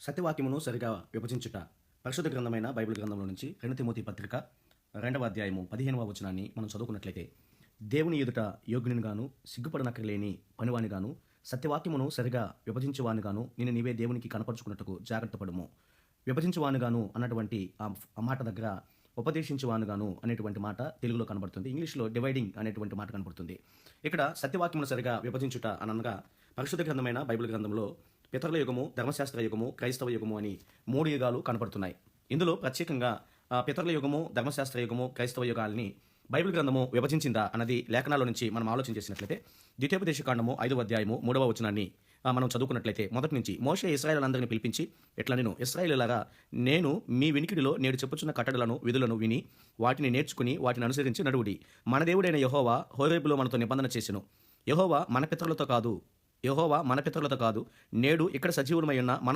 సత్యవాక్యమును సరిగా విభజించుట. పరిశుద్ధ గ్రంథమైన బైబిల్ గ్రంథంలో నుంచి 2 తిమోతి పత్రిక 2వ అధ్యాయము 15వ వచనాన్ని మనం చదువుకున్నట్లయితే, దేవుని ఎదుట యోగ్యునిగాను సిగ్గుపడనక్కర్లేని పనివానిగాను సత్యవాక్యమును సరిగా విభజించువానిగాను నిన్ను నీవే దేవునికి కనపరుచుకున్నట్టుకు జాగ్రత్త పడుము. విభజించువానిగాను అన్నటువంటి ఆ మాట దగ్గర ఉపదేశించువానుగాను అనేటువంటి మాట తెలుగులో కనబడుతుంది. ఇంగ్లీష్లో డివైడింగ్ అనేటువంటి మాట కనబడుతుంది. ఇక్కడ సత్యవాక్యమును సరిగా విభజించుట అనగా పరిశుద్ధ గ్రంథమైన బైబిల్ గ్రంథంలో పితరుల యుగము, ధర్మశాస్త్ర యుగము, క్రైస్తవ యుగము అని 3 యుగాలు కనపడుతున్నాయి. ఇందులో ప్రత్యేకంగా పితరుల యుగము, ధర్మశాస్త్ర యుగము, క్రైస్తవ యుగాల్ని బైబిల్ గ్రంథము విభజించిందా అన్నది లేఖనాల నుంచి మనం ఆలోచన చేసినట్లయితే, ద్వితీయోపదేశకాండము 5వ అధ్యాయము 3వ వచనాన్ని మనం చదువుకున్నట్లయితే, మొదటి నుంచి మోషే ఇశ్రాయేలులందరినీ పిలిపించి ఇట్లా నేను ఇశ్రాయేలులారా, నేను మీ వినికిడిలో నేడు చెప్పుచున్న కట్టడలను విధులను విని వాటిని నేర్చుకుని వాటిని అనుసరించి నడువుడి. మన దేవుడైన యెహోవా హోరేబులో మనతో నిబంధన చేసెను. యెహోవా మన పితరులతో కాదు, నేడు ఇక్కడ సజీవులమై ఉన్న మనతో